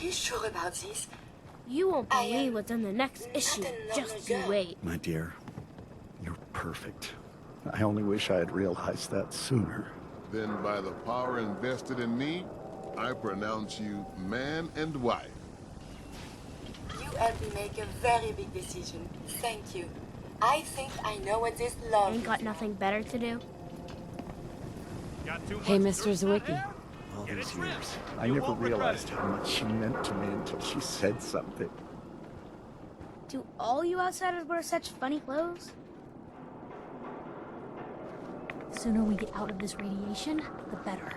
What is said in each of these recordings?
you sure about this? You won't believe what's in the next issue. Just you wait. My dear, you're perfect. I only wish I had realized that sooner. Then by the power invested in me, I pronounce you man and wife. You helped me make a very big decision. Thank you. I think I know what this love Ain't got is. nothing better to do? Hey, Mr. Zwicky. All these years, I never realized how much she meant to me until she said something. Do all you outsiders wear such funny clothes? The sooner we get out of this radiation, the better.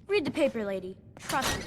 Read the paper, lady. Trust me.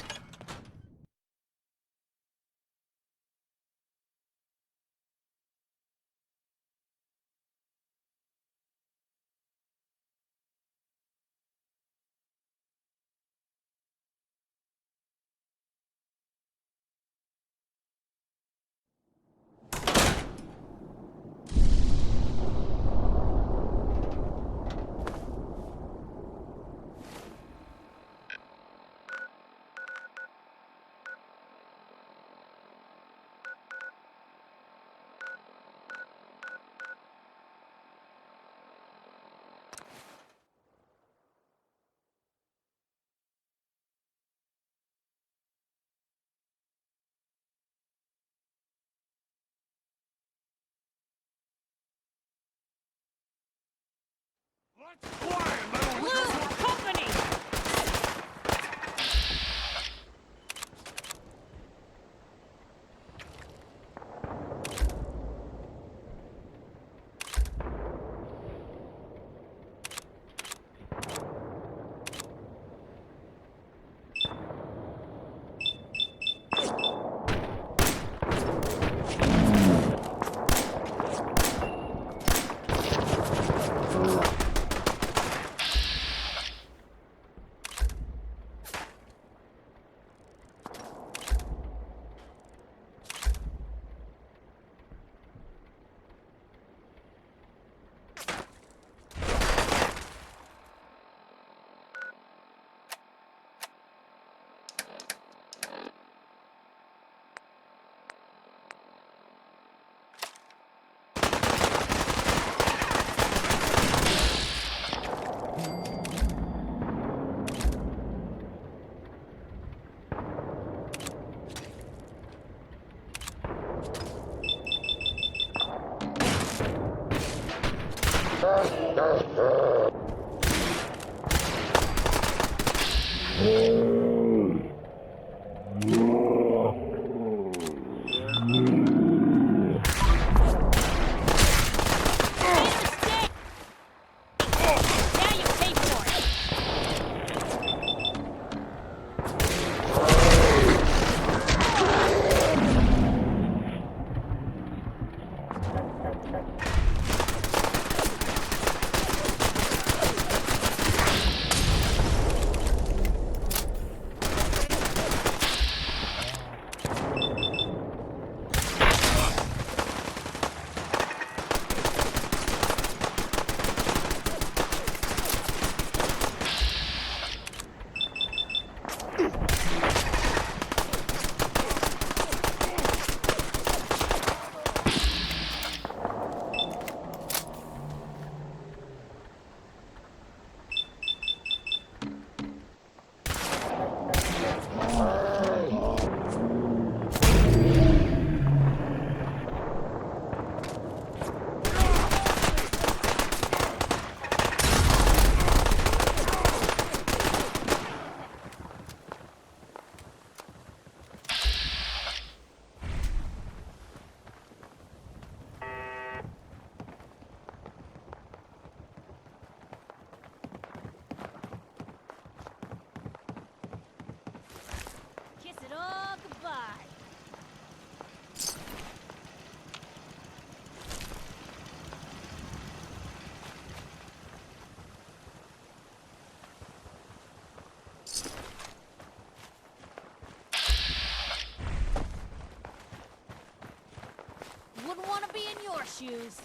Wouldn't want to be in your shoes.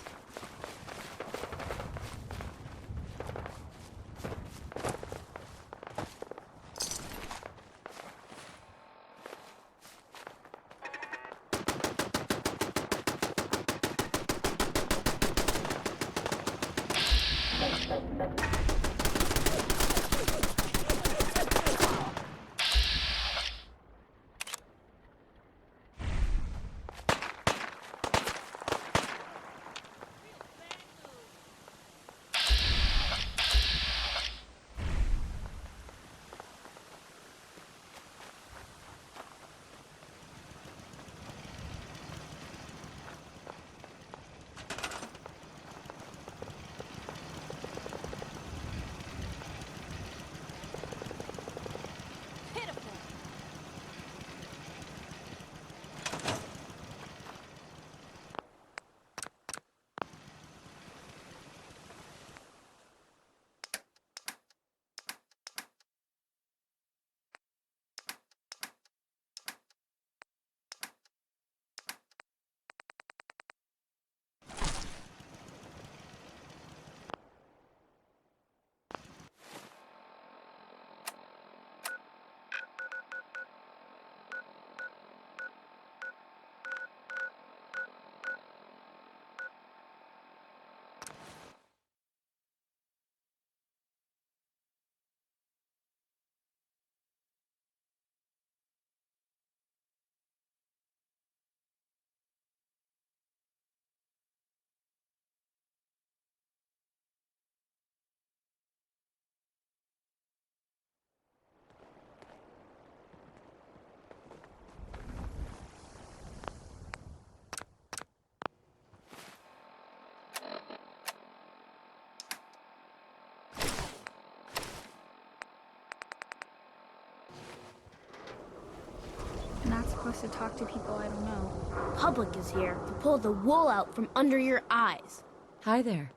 I'm not supposed to talk to people I don't know. Public is here to pull the wool out from under your eyes. Hi there.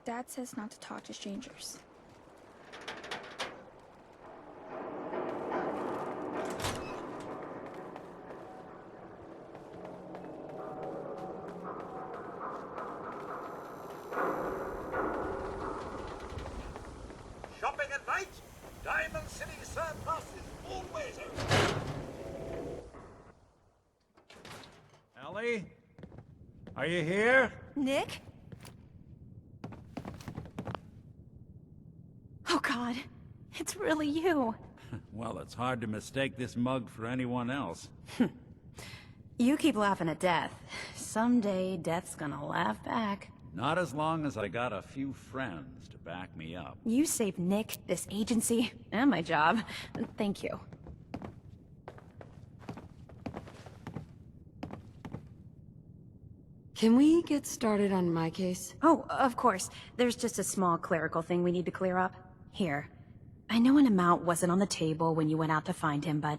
Dad says not to talk to strangers. Shopping at night? Diamond City Surplus is always open. Ellie? Are you here? Nick? Oh God, it's really you. Well, it's hard to mistake this mug for anyone else. You keep laughing at death. Someday, death's gonna laugh back. Not as long as I got a few friends to back me up. You saved Nick, this agency, and my job. Thank you. Can we get started on my case? Oh, of course. There's just a small clerical thing we need to clear up. Here. I know an amount wasn't on the table when you went out to find him, but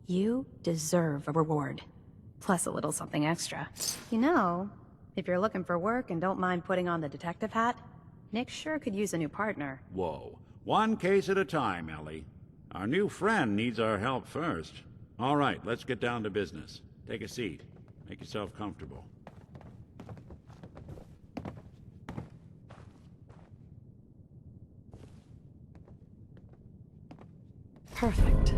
you deserve a reward. Plus a little something extra. You know, if you're looking for work and don't mind putting on the detective hat, Nick sure could use a new partner. Whoa. One case at a time, Ellie. Our new friend needs our help first. All right, let's get down to business. Take a seat. Make yourself comfortable. Perfect.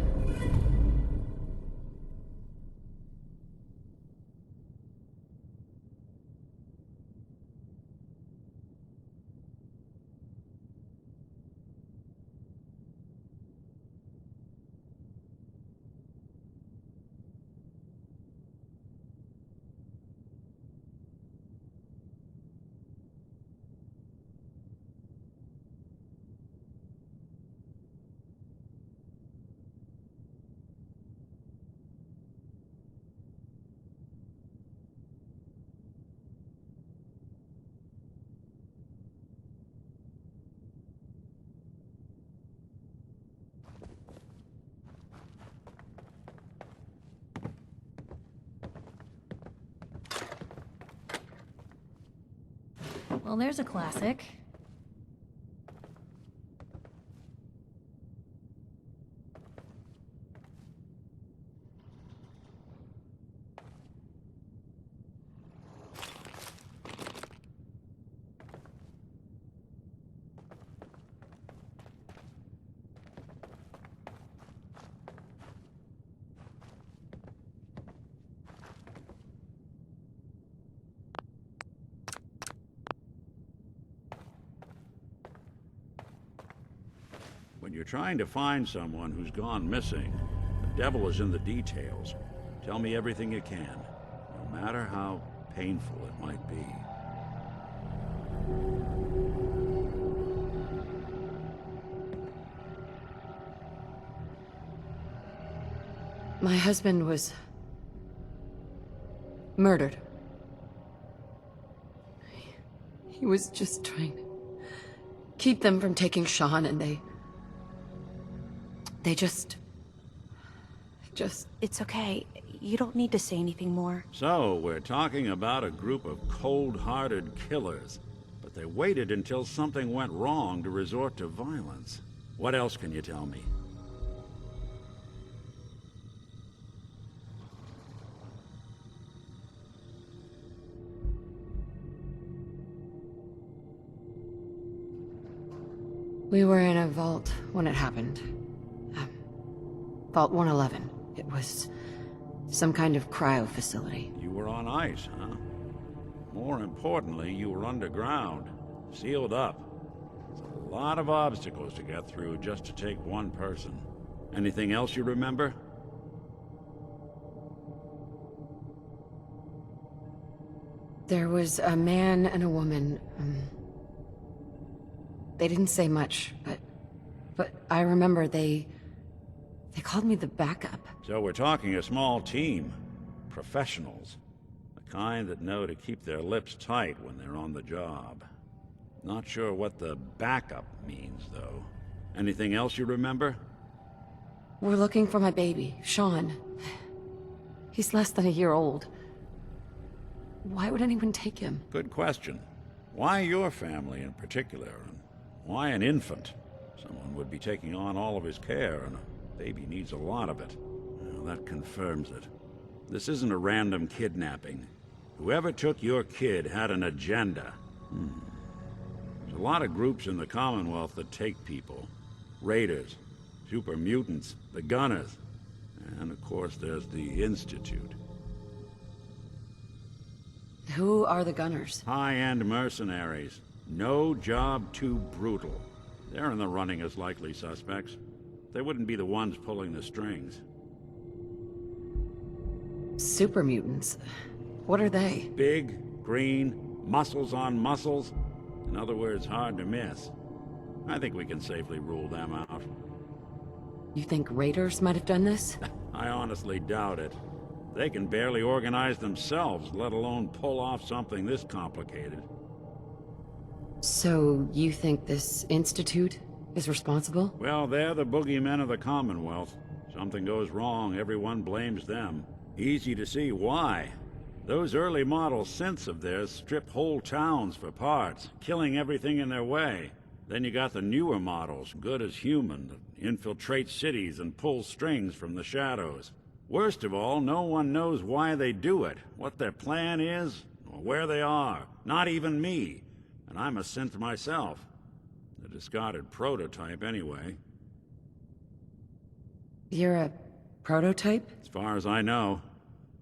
Well, there's a classic. you're trying to find someone who's gone missing, the devil is in the details. Tell me everything you can, no matter how painful it might be. My husband was murdered. He was just trying to keep them from taking Sean, and they just... It's okay. You don't need to say anything more. So, we're talking about a group of cold-hearted killers, but they waited until something went wrong to resort to violence. What else can you tell me? We were in a vault when it happened. Vault 111. It was some kind of cryo facility. You were on ice, huh? More importantly, you were underground, sealed up. It's a lot of obstacles to get through just to take one person. Anything else you remember? There was a man and a woman. They didn't say much, but I remember they called me the backup. So we're talking a small team. Professionals. The kind that know to keep their lips tight when they're on the job. Not sure what the backup means, though. Anything else you remember? We're looking for my baby, Sean. He's less than a year old. Why would anyone take him? Good question. Why your family in particular? And why an infant? Someone would be taking on all of his care, and a baby needs a lot of it. Well, that confirms it. This isn't a random kidnapping. Whoever took your kid had an agenda. There's a lot of groups in the Commonwealth that take people. Raiders, super mutants, the Gunners, and of course there's the Institute. Who are the Gunners? High-end mercenaries. No job too brutal. They're in the running as likely suspects. They wouldn't be the ones pulling the strings. Super mutants. What are they? Big, green, muscles on muscles. In other words, hard to miss. I think we can safely rule them out. You think raiders might have done this? I honestly doubt it. They can barely organize themselves, let alone pull off something this complicated. So, you think this institute is responsible? Well, they're the boogeymen of the Commonwealth. Something goes wrong, everyone blames them. Easy to see why. Those early model synths of theirs strip whole towns for parts, killing everything in their way. Then you got the newer models, good as human, that infiltrate cities and pull strings from the shadows. Worst of all, no one knows why they do it, what their plan is, or where they are. Not even me. And I'm a synth myself. A discarded prototype, anyway. You're a prototype? As far as I know.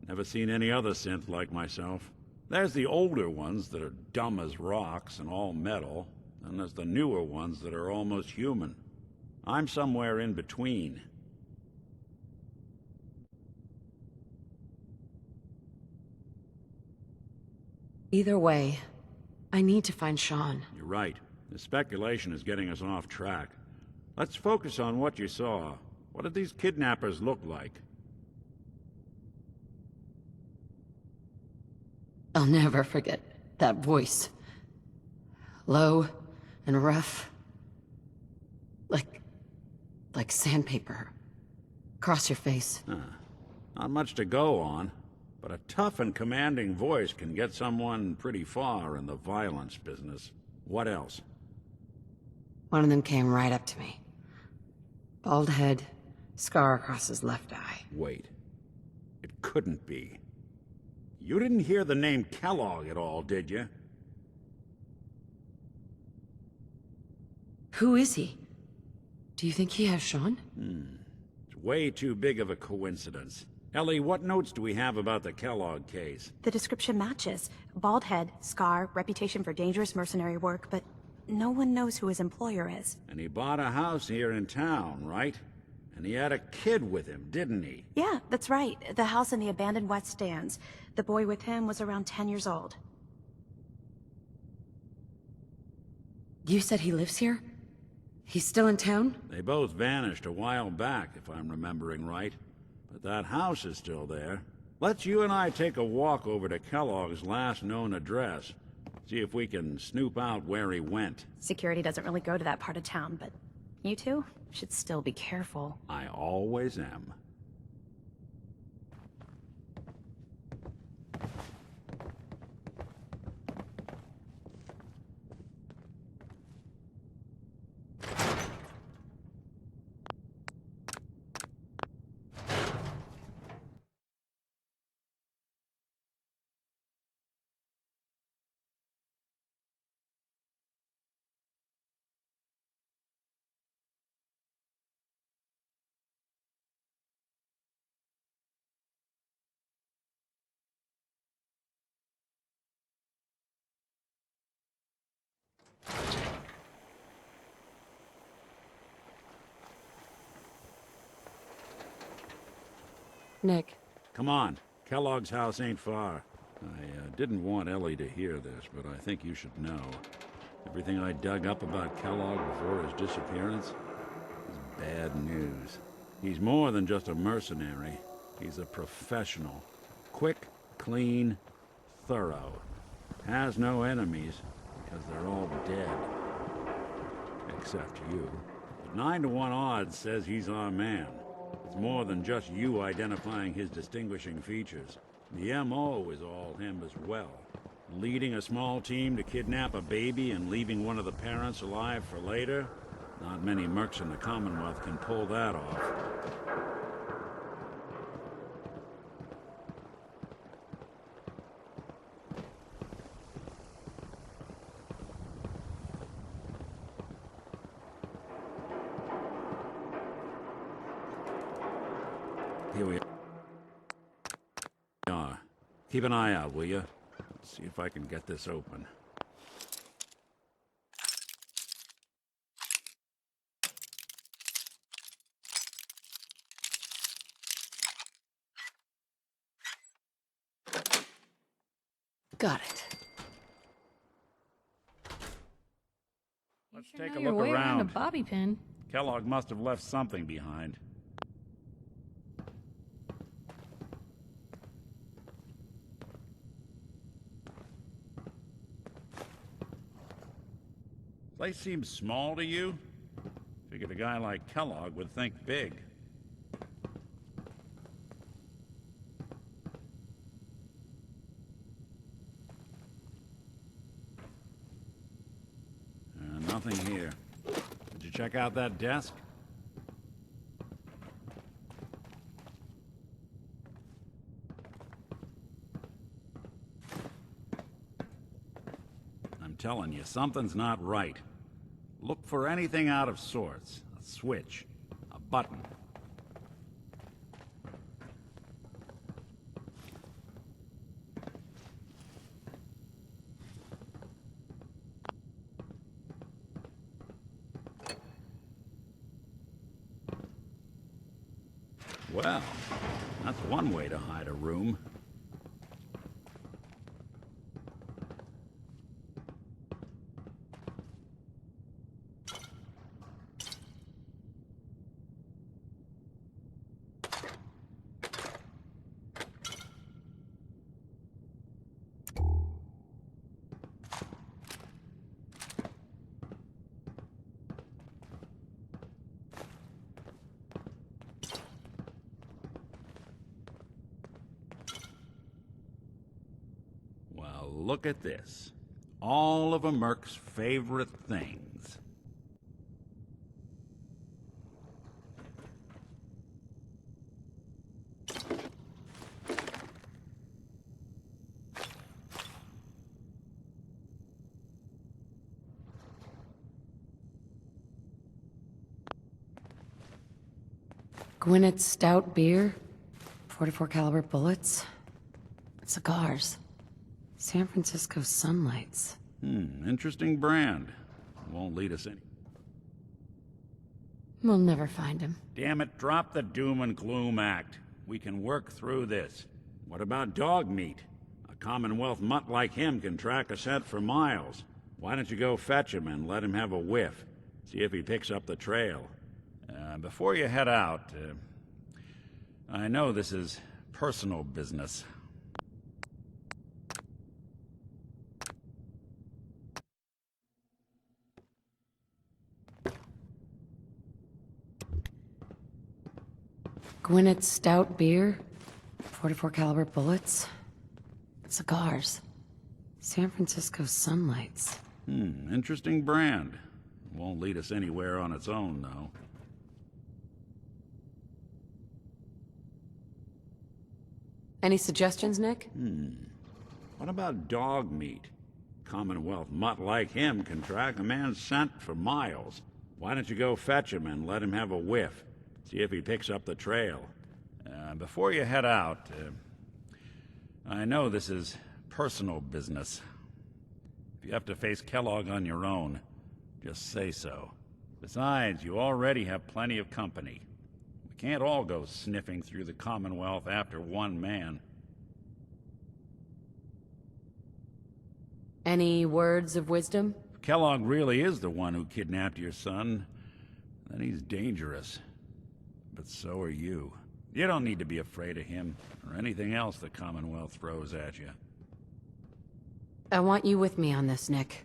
Never seen any other synth like myself. There's the older ones that are dumb as rocks and all metal, and there's the newer ones that are almost human. I'm somewhere in between. Either way, I need to find Sean. You're right. The speculation is getting us off track. Let's focus on what you saw. What did these kidnappers look like? I'll never forget that voice. Low and rough. Like sandpaper. Across your face. Not much to go on, but a tough and commanding voice can get someone pretty far in the violence business. What else? One of them came right up to me. Bald head, scar across his left eye. Wait. It couldn't be. You didn't hear the name Kellogg at all, did you? Who is he? Do you think he has Sean? It's way too big of a coincidence. Ellie, what notes do we have about the Kellogg case? The description matches. Bald head, scar, reputation for dangerous mercenary work, but no one knows who his employer is. And he bought a house here in town, right? And he had a kid with him, didn't he? Yeah, that's right. The house in the abandoned West Stands. The boy with him was around 10 years old. You said he lives here? He's still in town? They both vanished a while back, if I'm remembering right. But that house is still there. Let's you and I take a walk over to Kellogg's last known address. See if we can snoop out where he went. Security doesn't really go to that part of town, but you two should still be careful. I always am. Nick. Come on. Kellogg's house ain't far. I didn't want Ellie to hear this, but I think you should know. Everything I dug up about Kellogg before his disappearance is bad news. He's more than just a mercenary. He's a professional. Quick, clean, thorough. Has no enemies, because they're all dead. Except you. But 9 to 1 odds says he's our man. It's more than just you identifying his distinguishing features. The M.O. is all him as well. Leading a small team to kidnap a baby and leaving one of the parents alive for later? Not many mercs in the Commonwealth can pull that off. Here we are. Keep an eye out, will you? Let's see if I can get this open. Got it. Let's You sure take know a your look way around a around. bobby pin. Kellogg must have left something behind. Place seems small to you? Figured a guy like Kellogg would think big. Nothing here. Did you check out that desk? I'm telling you, something's not right. Look for anything out of sorts. A switch. A button. Well, that's one way to hide a room. Well, look at this. All of a merc's favorite things. Gwinnett's stout beer, 44 caliber bullets, cigars, San Francisco sunlights. Interesting brand. won't lead us any... We'll never find him. Damn it, drop the doom and gloom act. We can work through this. What about dog meat? A Commonwealth mutt like him can track a scent for miles. Why don't you go fetch him and let him have a whiff? See if he picks up the trail. Before you head out, I know this is personal business. Gwinnett Stout beer, 44 caliber bullets, cigars, San Francisco Sunlights. Interesting brand. Won't lead us anywhere on its own, though. Any suggestions, Nick? What about dog meat? Commonwealth mutt like him can track a man's scent for miles. Why don't you go fetch him and let him have a whiff? See if he picks up the trail. Before you head out, I know this is personal business. If you have to face Kellogg on your own, just say so. Besides, you already have plenty of company. We can't all go sniffing through the Commonwealth after one man. Any words of wisdom? If Kellogg really is the one who kidnapped your son, then he's dangerous. But so are you. You don't need to be afraid of him, or anything else the Commonwealth throws at you. I want you with me on this, Nick.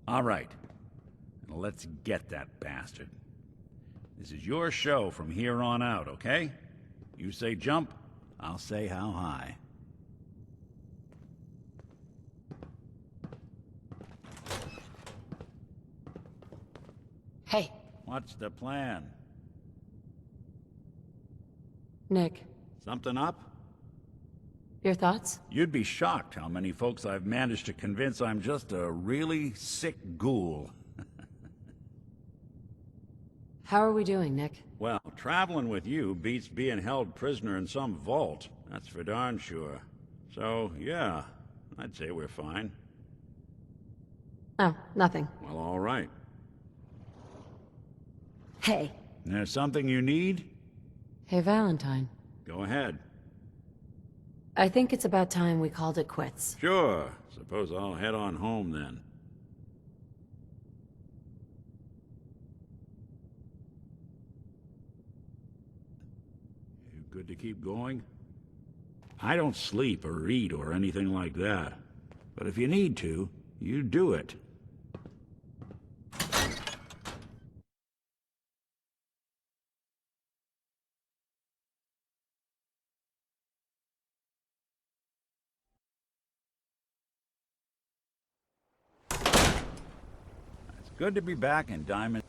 All right. Now let's get that bastard. This is your show from here on out, okay? You say jump, I'll say how high. Hey, What's the plan? Nick, Something up? your thoughts? You'd be shocked how many folks I've managed to convince I'm just a really sick ghoul. How are we doing, Nick? Well, traveling with you beats being held prisoner in some vault. That's for darn sure. So, yeah, I'd say we're fine. Oh, nothing. Well, all right. Hey. There's something you need? Hey, Valentine. Go ahead. I think it's about time we called it quits. Sure. Suppose I'll head on home then. You good to keep going? I don't sleep or eat or anything like that. But if you need to, you do it. It's good to be back in Diamond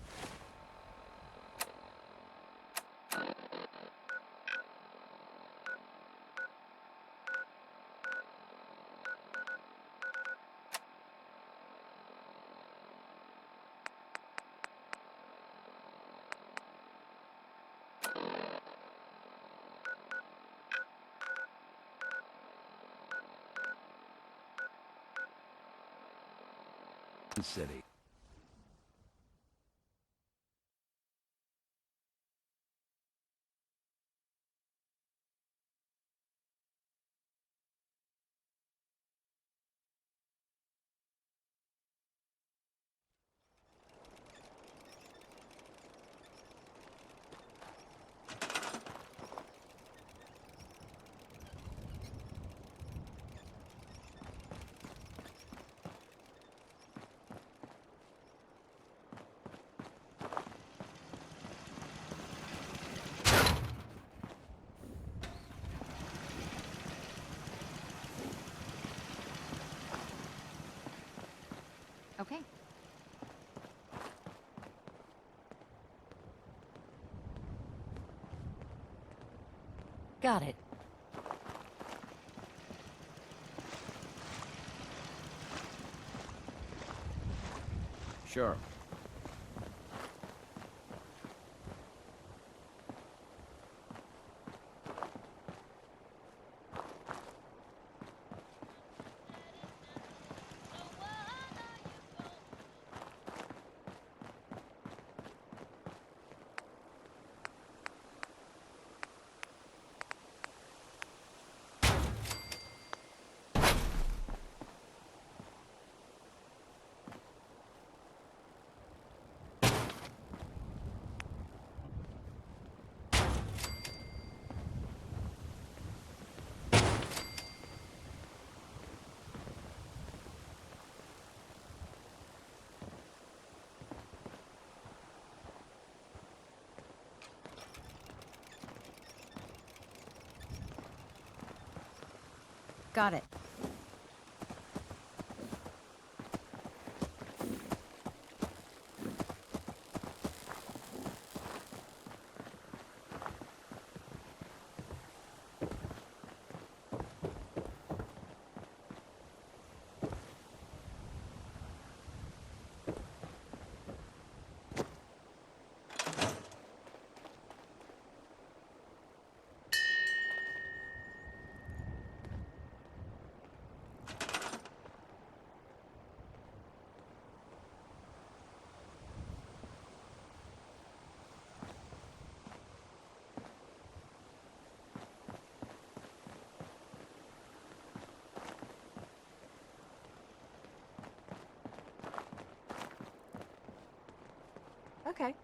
City. Okay. Got it. Sure. Got it. Okay.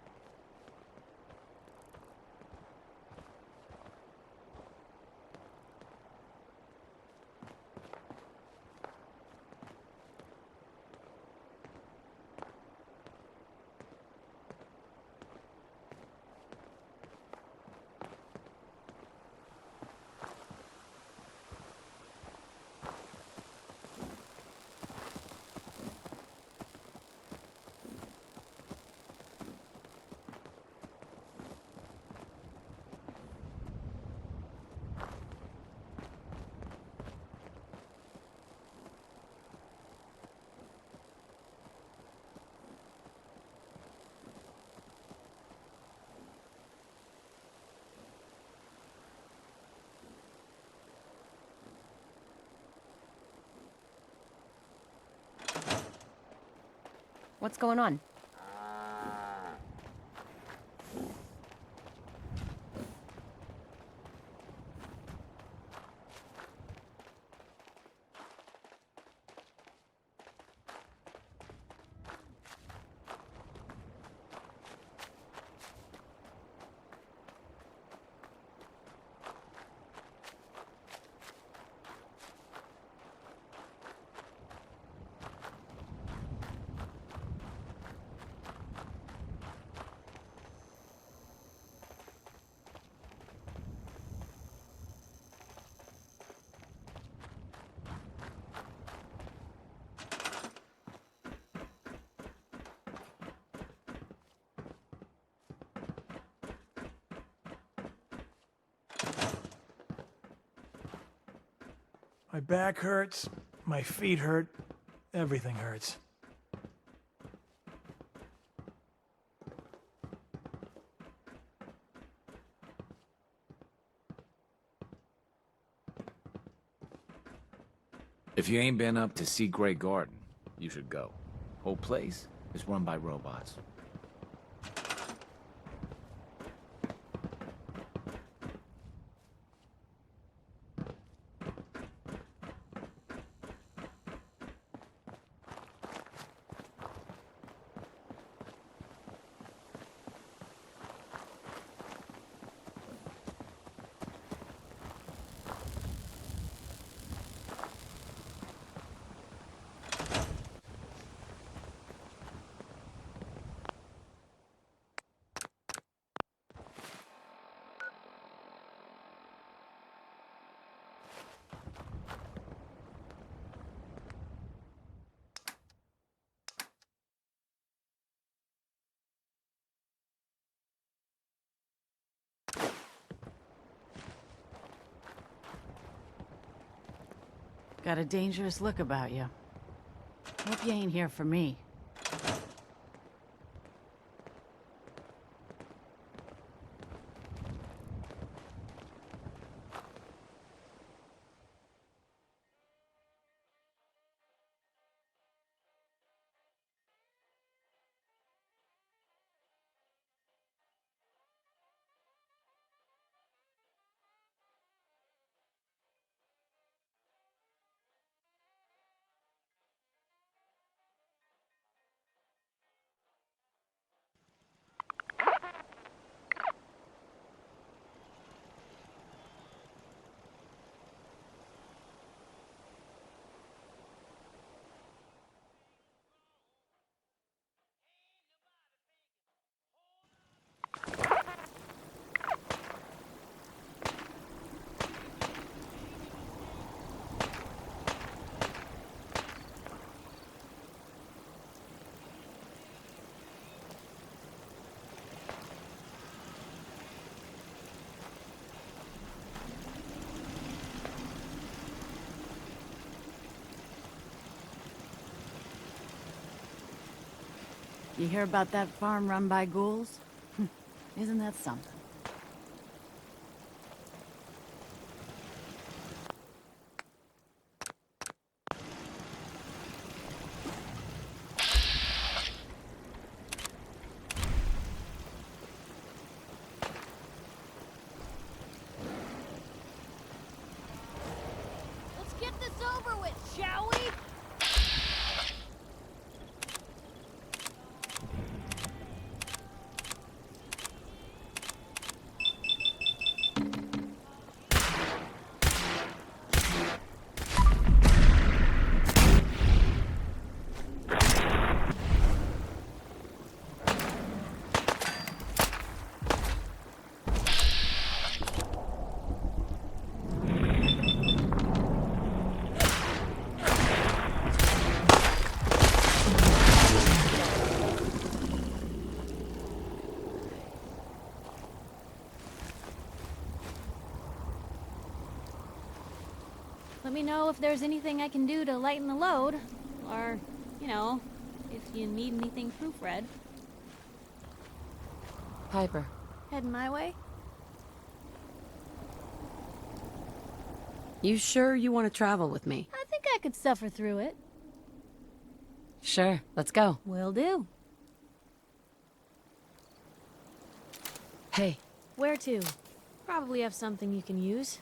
What's going on? My back hurts, my feet hurt, everything hurts. If you ain't been up to see Grey Garden, you should go. Whole place is run by robots. Got a dangerous look about you. Hope you ain't here for me. You hear about that farm run by ghouls? Isn't that something? Let's get this over with, shall we? Let me know if there's anything I can do to lighten the load. Or, you know, if you need anything proofread. Piper. Heading my way? You sure you want to travel with me? I think I could suffer through it. Sure, let's go. Will do. Hey. Where to? Probably have something you can use.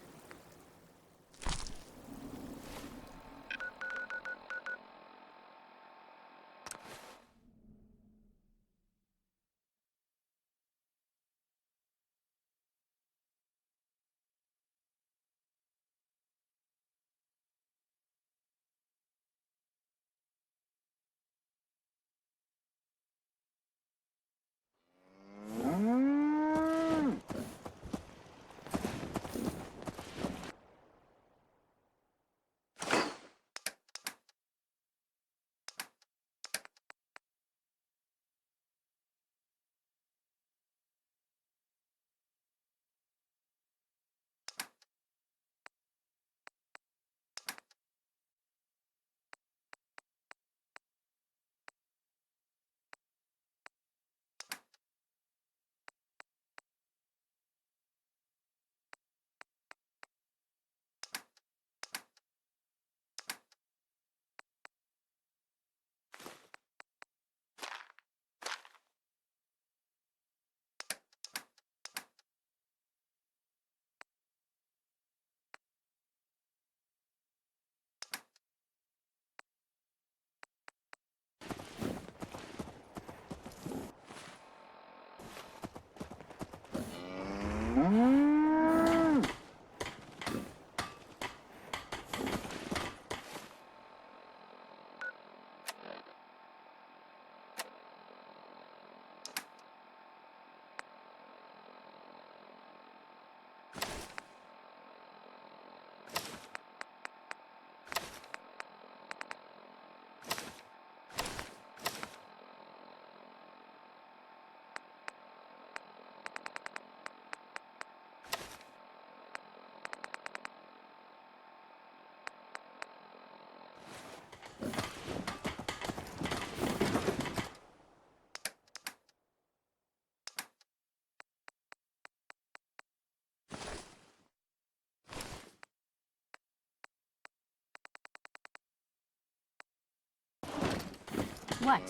What?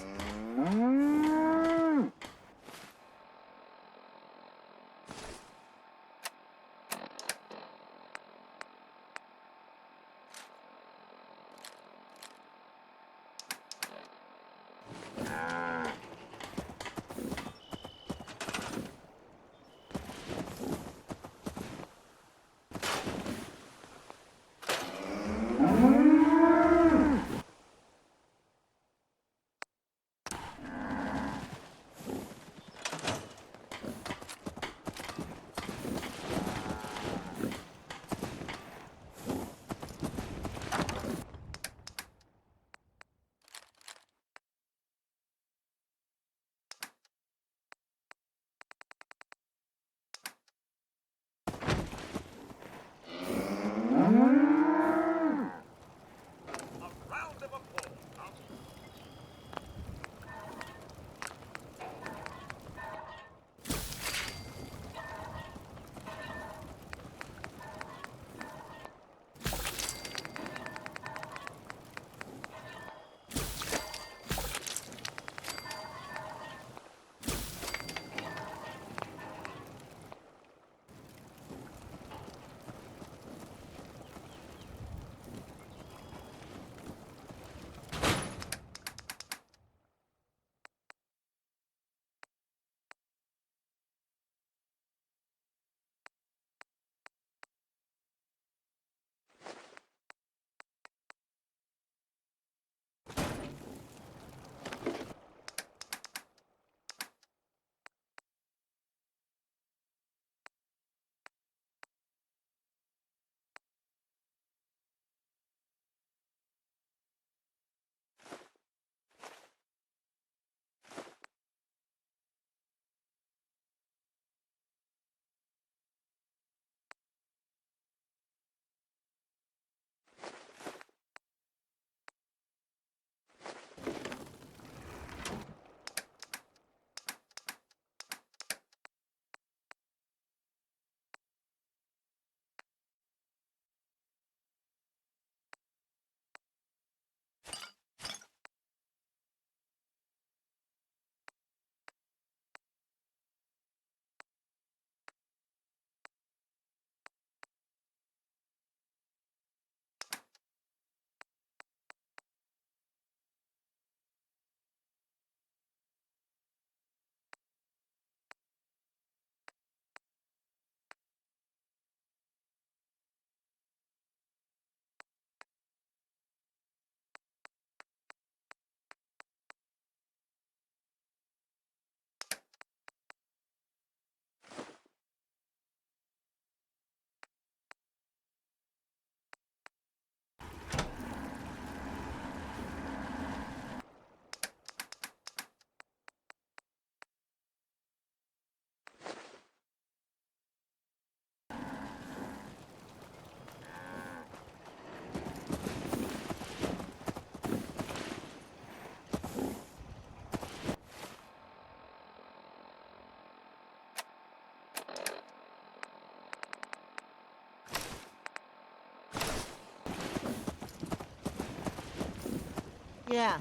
Yeah.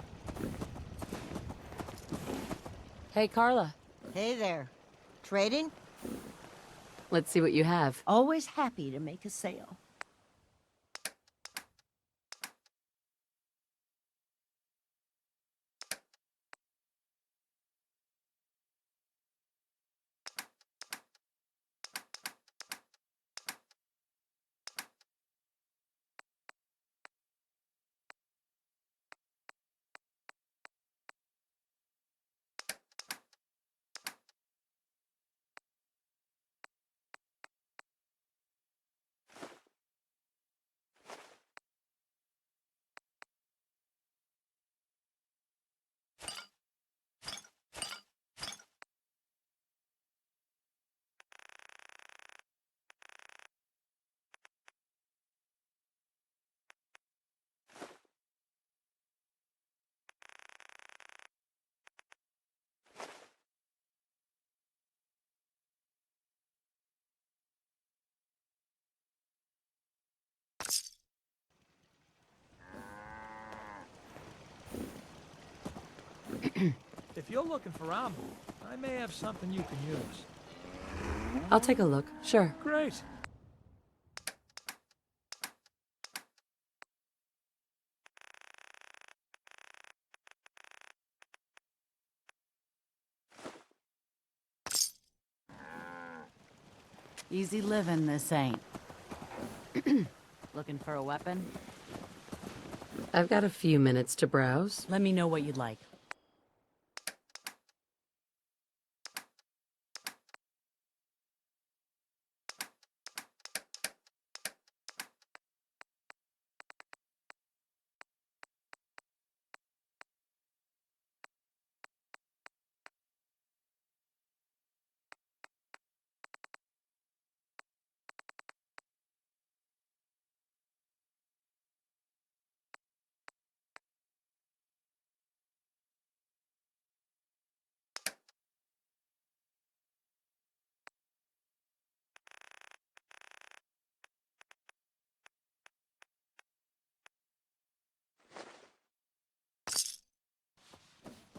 Hey, Carla. Hey there. Trading? Let's see what you have. Always happy to make a sale. If you're looking for ammo, I may have something you can use. I'll take a look, sure. Great. Easy living, this ain't. Looking for a weapon? I've got a few minutes to browse. Let me know what you'd like.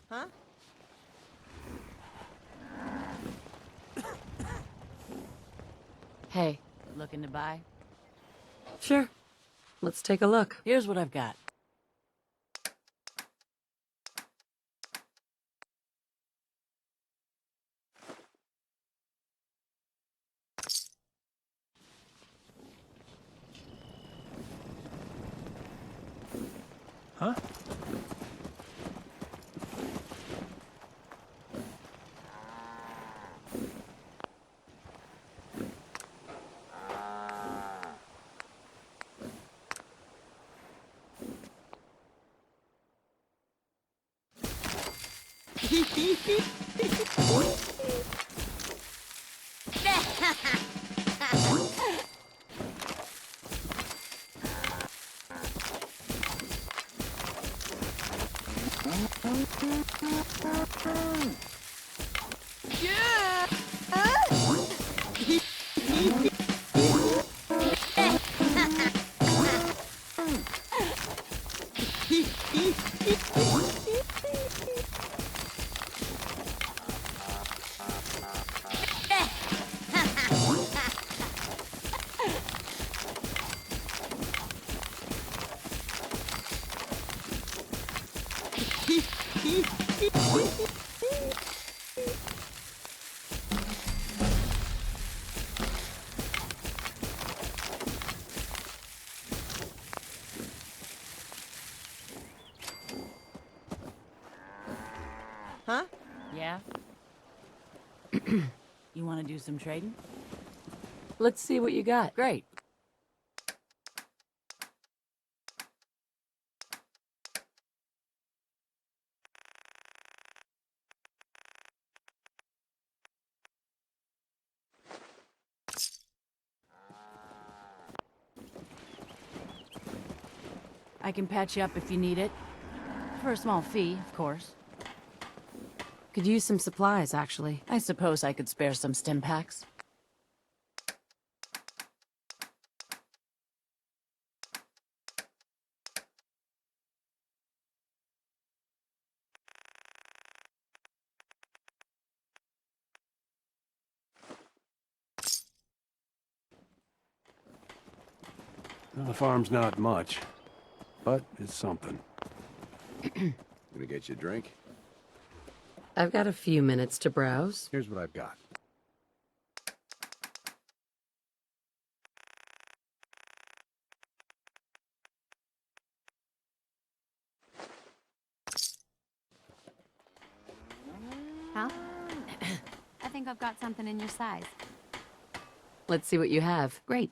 Huh? Hey. Looking to buy? Sure. Let's take a look. Here's what I've got. Huh? Huh? Yeah? You want to do some trading? Let's see what you got. Great. I can patch you up if you need it. For a small fee, of course. Could use some supplies, actually. I suppose I could spare some stim packs. Well, the farm's not much, but it's something. Gonna get you a drink? I've got a few minutes to browse. Here's what I've got. Huh? I think I've got something in your size. Let's see what you have. Great.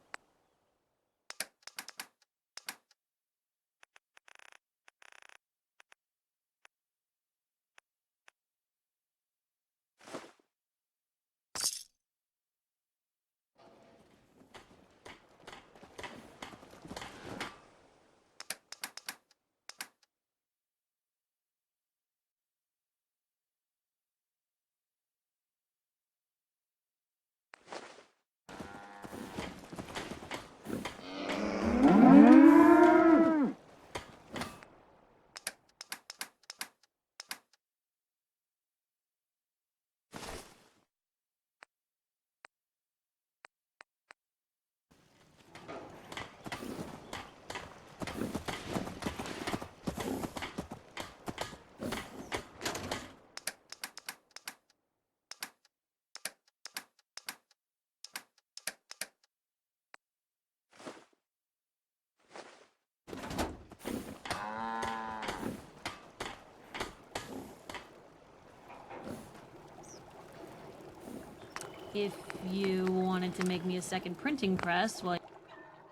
If you wanted to make me a second printing press while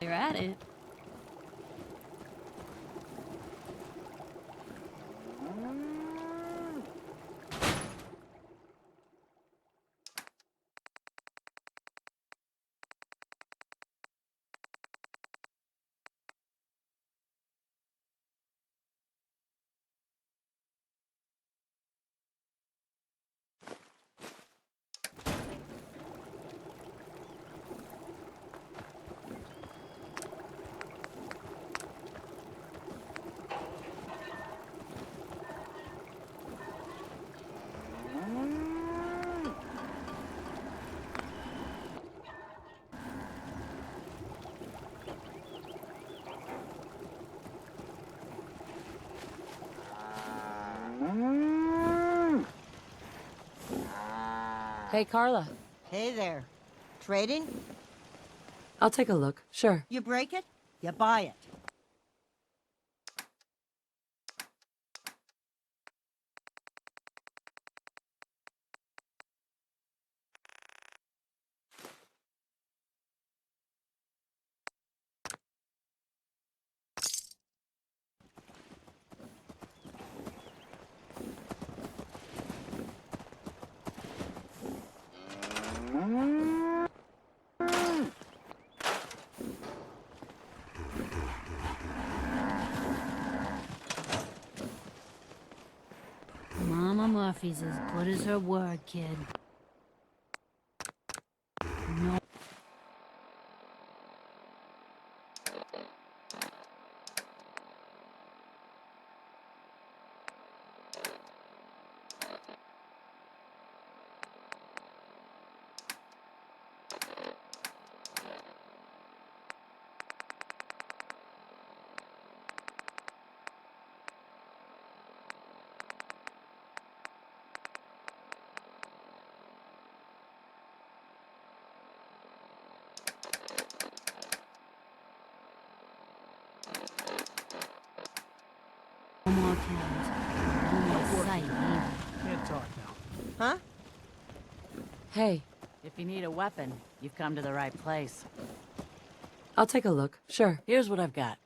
you're at it. Hey, Carla. Hey there. Trading? I'll take a look. Sure. You break it, you buy it. Mama Murphy's as good as her word, kid. No. No more cans. No more sight either. Can't talk now. Huh? Hey, If you need a weapon, you've come to the right place. I'll take a look. Sure. Here's what I've got.